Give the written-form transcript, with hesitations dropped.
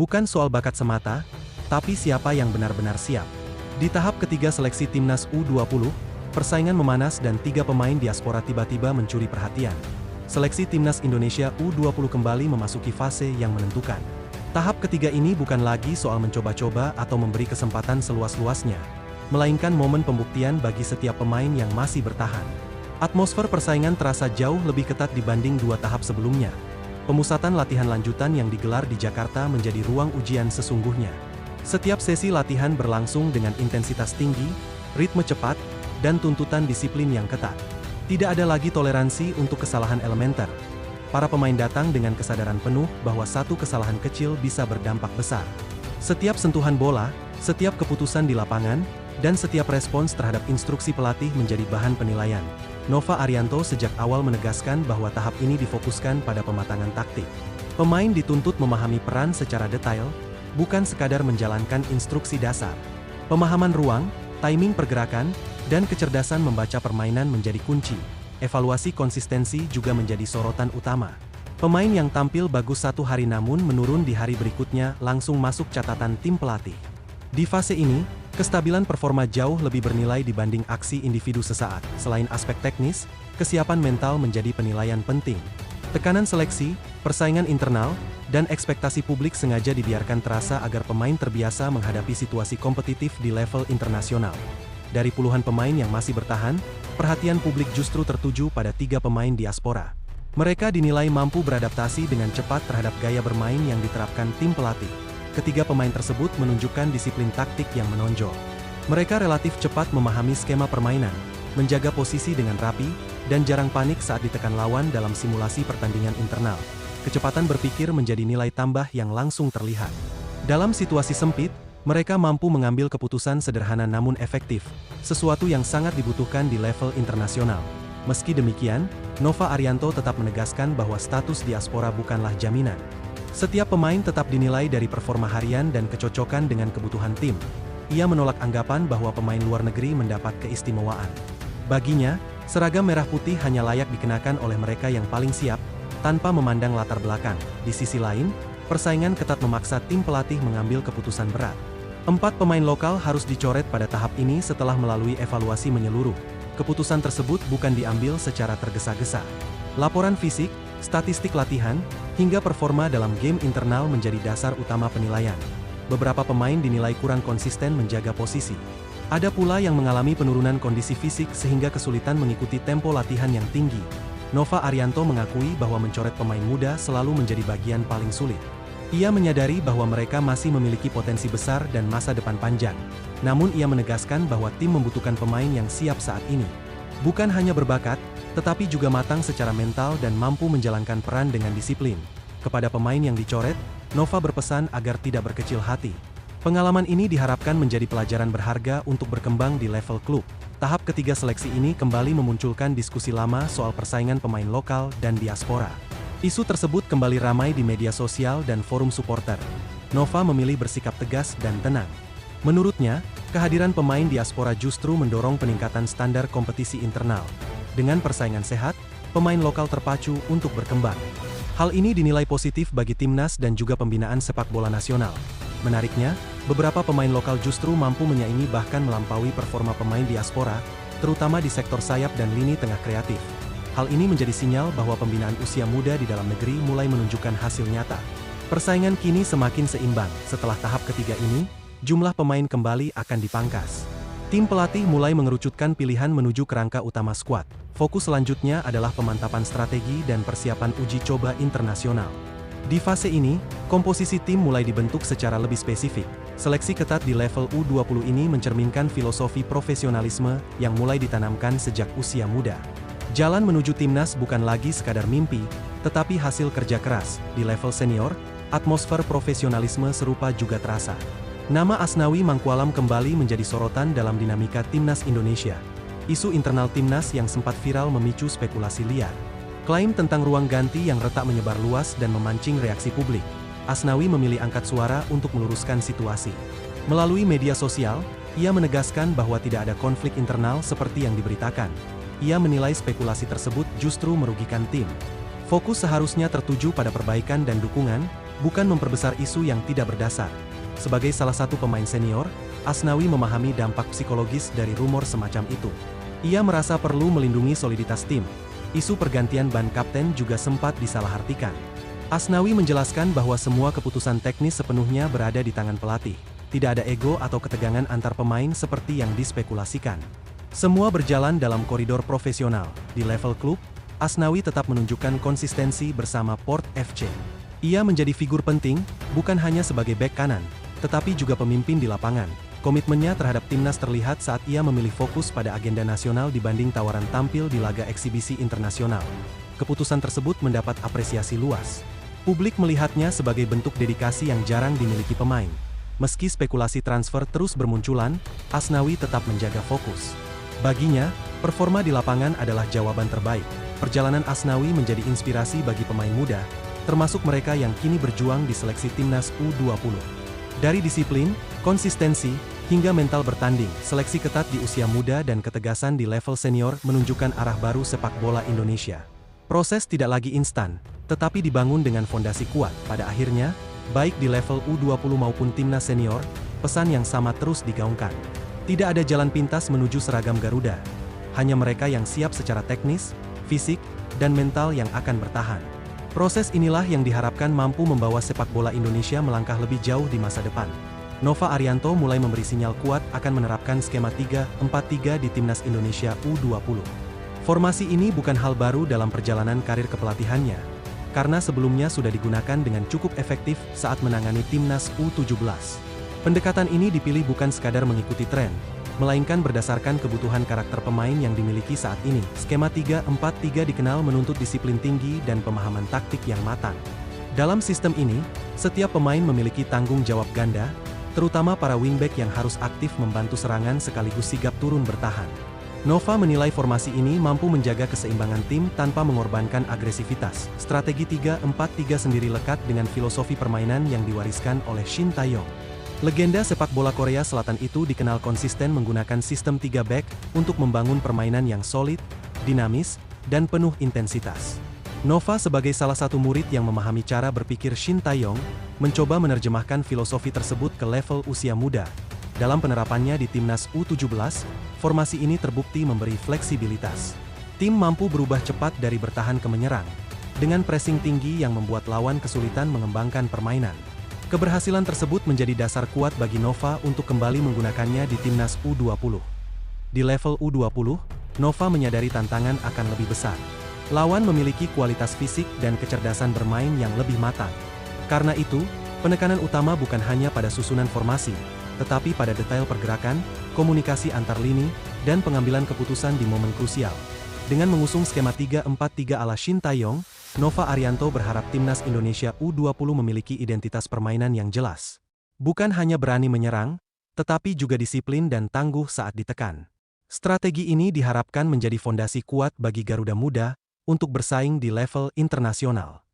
Bukan soal bakat semata, tapi siapa yang benar-benar siap. Di tahap ketiga seleksi Timnas U20, persaingan memanas dan 3 pemain diaspora tiba-tiba mencuri perhatian. Seleksi Timnas Indonesia U20 kembali memasuki fase yang menentukan. Tahap ketiga ini bukan lagi soal mencoba-coba atau memberi kesempatan seluas-luasnya, melainkan momen pembuktian bagi setiap pemain yang masih bertahan. Atmosfer persaingan terasa jauh lebih ketat dibanding 2 tahap sebelumnya. Pemusatan latihan lanjutan yang digelar di Jakarta menjadi ruang ujian sesungguhnya. Setiap sesi latihan berlangsung dengan intensitas tinggi, ritme cepat, dan tuntutan disiplin yang ketat. Tidak ada lagi toleransi untuk kesalahan elementer. Para pemain datang dengan kesadaran penuh bahwa satu kesalahan kecil bisa berdampak besar. Setiap sentuhan bola, setiap keputusan di lapangan, dan setiap respons terhadap instruksi pelatih menjadi bahan penilaian. Nova Arianto sejak awal menegaskan bahwa tahap ini difokuskan pada pematangan taktik. Pemain dituntut memahami peran secara detail, bukan sekadar menjalankan instruksi dasar. Pemahaman ruang, timing pergerakan, dan kecerdasan membaca permainan menjadi kunci. Evaluasi konsistensi juga menjadi sorotan utama. Pemain yang tampil bagus satu hari namun menurun di hari berikutnya langsung masuk catatan tim pelatih. Di fase ini, kestabilan performa jauh lebih bernilai dibanding aksi individu sesaat. Selain aspek teknis, kesiapan mental menjadi penilaian penting. Tekanan seleksi, persaingan internal, dan ekspektasi publik sengaja dibiarkan terasa agar pemain terbiasa menghadapi situasi kompetitif di level internasional. Dari puluhan pemain yang masih bertahan, perhatian publik justru tertuju pada 3 pemain diaspora. Mereka dinilai mampu beradaptasi dengan cepat terhadap gaya bermain yang diterapkan tim pelatih. Ketiga pemain tersebut menunjukkan disiplin taktik yang menonjol. Mereka relatif cepat memahami skema permainan, menjaga posisi dengan rapi, dan jarang panik saat ditekan lawan dalam simulasi pertandingan internal. Kecepatan berpikir menjadi nilai tambah yang langsung terlihat. Dalam situasi sempit, mereka mampu mengambil keputusan sederhana namun efektif, sesuatu yang sangat dibutuhkan di level internasional. Meski demikian, Nova Arianto tetap menegaskan bahwa status diaspora bukanlah jaminan. Setiap pemain tetap dinilai dari performa harian dan kecocokan dengan kebutuhan tim. Ia menolak anggapan bahwa pemain luar negeri mendapat keistimewaan. Baginya, seragam merah putih hanya layak dikenakan oleh mereka yang paling siap, tanpa memandang latar belakang. Di sisi lain, persaingan ketat memaksa tim pelatih mengambil keputusan berat. 4 pemain lokal harus dicoret pada tahap ini setelah melalui evaluasi menyeluruh. Keputusan tersebut bukan diambil secara tergesa-gesa. Laporan fisik, statistik latihan, hingga performa dalam game internal menjadi dasar utama penilaian. Beberapa pemain dinilai kurang konsisten menjaga posisi. Ada pula yang mengalami penurunan kondisi fisik sehingga kesulitan mengikuti tempo latihan yang tinggi. Nova Arianto mengakui bahwa mencoret pemain muda selalu menjadi bagian paling sulit. Ia menyadari bahwa mereka masih memiliki potensi besar dan masa depan panjang. Namun ia menegaskan bahwa tim membutuhkan pemain yang siap saat ini. Bukan hanya berbakat, tetapi juga matang secara mental dan mampu menjalankan peran dengan disiplin. Kepada pemain yang dicoret, Nova berpesan agar tidak berkecil hati. Pengalaman ini diharapkan menjadi pelajaran berharga untuk berkembang di level klub. Tahap ketiga seleksi ini kembali memunculkan diskusi lama soal persaingan pemain lokal dan diaspora. Isu tersebut kembali ramai di media sosial dan forum supporter. Nova memilih bersikap tegas dan tenang. Menurutnya, kehadiran pemain diaspora justru mendorong peningkatan standar kompetisi internal. Dengan persaingan sehat, pemain lokal terpacu untuk berkembang. Hal ini dinilai positif bagi timnas dan juga pembinaan sepak bola nasional. Menariknya, beberapa pemain lokal justru mampu menyaingi bahkan melampaui performa pemain diaspora, terutama di sektor sayap dan lini tengah kreatif. Hal ini menjadi sinyal bahwa pembinaan usia muda di dalam negeri mulai menunjukkan hasil nyata. Persaingan kini semakin seimbang. Setelah tahap ketiga ini, jumlah pemain kembali akan dipangkas. Tim pelatih mulai mengerucutkan pilihan menuju kerangka utama skuad. Fokus selanjutnya adalah pemantapan strategi dan persiapan uji coba internasional. Di fase ini, komposisi tim mulai dibentuk secara lebih spesifik. Seleksi ketat di level U20 ini mencerminkan filosofi profesionalisme yang mulai ditanamkan sejak usia muda. Jalan menuju timnas bukan lagi sekadar mimpi, tetapi hasil kerja keras. Di level senior, atmosfer profesionalisme serupa juga terasa. Nama Asnawi Mangkualam kembali menjadi sorotan dalam dinamika timnas Indonesia. Isu internal timnas yang sempat viral memicu spekulasi liar. Klaim tentang ruang ganti yang retak menyebar luas dan memancing reaksi publik. Asnawi memilih angkat suara untuk meluruskan situasi. Melalui media sosial, ia menegaskan bahwa tidak ada konflik internal seperti yang diberitakan. Ia menilai spekulasi tersebut justru merugikan tim. Fokus seharusnya tertuju pada perbaikan dan dukungan, bukan memperbesar isu yang tidak berdasar. Sebagai salah satu pemain senior, Asnawi memahami dampak psikologis dari rumor semacam itu. Ia merasa perlu melindungi soliditas tim. Isu pergantian ban kapten juga sempat disalahartikan. Asnawi menjelaskan bahwa semua keputusan teknis sepenuhnya berada di tangan pelatih. Tidak ada ego atau ketegangan antar pemain seperti yang dispekulasikan. Semua berjalan dalam koridor profesional. Di level klub, Asnawi tetap menunjukkan konsistensi bersama Port FC. Ia menjadi figur penting, bukan hanya sebagai bek kanan, tetapi juga pemimpin di lapangan. Komitmennya terhadap timnas terlihat saat ia memilih fokus pada agenda nasional dibanding tawaran tampil di laga eksibisi internasional. Keputusan tersebut mendapat apresiasi luas. Publik melihatnya sebagai bentuk dedikasi yang jarang dimiliki pemain. Meski spekulasi transfer terus bermunculan, Asnawi tetap menjaga fokus. Baginya, performa di lapangan adalah jawaban terbaik. Perjalanan Asnawi menjadi inspirasi bagi pemain muda, termasuk mereka yang kini berjuang di seleksi timnas U20. Dari disiplin, konsistensi, hingga mental bertanding, seleksi ketat di usia muda dan ketegasan di level senior menunjukkan arah baru sepak bola Indonesia. Proses tidak lagi instan, tetapi dibangun dengan fondasi kuat. Pada akhirnya, baik di level U20 maupun timnas senior, pesan yang sama terus digaungkan. Tidak ada jalan pintas menuju seragam Garuda. Hanya mereka yang siap secara teknis, fisik, dan mental yang akan bertahan. Proses inilah yang diharapkan mampu membawa sepak bola Indonesia melangkah lebih jauh di masa depan. Nova Arianto mulai memberi sinyal kuat akan menerapkan skema 3-4-3 di timnas Indonesia U20. Formasi ini bukan hal baru dalam perjalanan karir kepelatihannya, karena sebelumnya sudah digunakan dengan cukup efektif saat menangani timnas U17. Pendekatan ini dipilih bukan sekadar mengikuti tren, melainkan berdasarkan kebutuhan karakter pemain yang dimiliki saat ini. Skema 3-4-3 dikenal menuntut disiplin tinggi dan pemahaman taktik yang matang. Dalam sistem ini, setiap pemain memiliki tanggung jawab ganda, terutama para wingback yang harus aktif membantu serangan sekaligus sigap turun bertahan. Nova menilai formasi ini mampu menjaga keseimbangan tim tanpa mengorbankan agresivitas. Strategi 3-4-3 sendiri lekat dengan filosofi permainan yang diwariskan oleh Shin Tae-yong. Legenda sepak bola Korea Selatan itu dikenal konsisten menggunakan sistem 3 back untuk membangun permainan yang solid, dinamis, dan penuh intensitas. Nova sebagai salah satu murid yang memahami cara berpikir Shin Tae-yong, mencoba menerjemahkan filosofi tersebut ke level usia muda. Dalam penerapannya di timnas U17, formasi ini terbukti memberi fleksibilitas. Tim mampu berubah cepat dari bertahan ke menyerang, dengan pressing tinggi yang membuat lawan kesulitan mengembangkan permainan. Keberhasilan tersebut menjadi dasar kuat bagi Nova untuk kembali menggunakannya di timnas U20. Di level U20, Nova menyadari tantangan akan lebih besar. Lawan memiliki kualitas fisik dan kecerdasan bermain yang lebih matang. Karena itu, penekanan utama bukan hanya pada susunan formasi, tetapi pada detail pergerakan, komunikasi antar lini, dan pengambilan keputusan di momen krusial. Dengan mengusung skema 3-4-3 ala Shin Tae-yong, Nova Arianto berharap timnas Indonesia U20 memiliki identitas permainan yang jelas. Bukan hanya berani menyerang, tetapi juga disiplin dan tangguh saat ditekan. Strategi ini diharapkan menjadi fondasi kuat bagi Garuda Muda untuk bersaing di level internasional.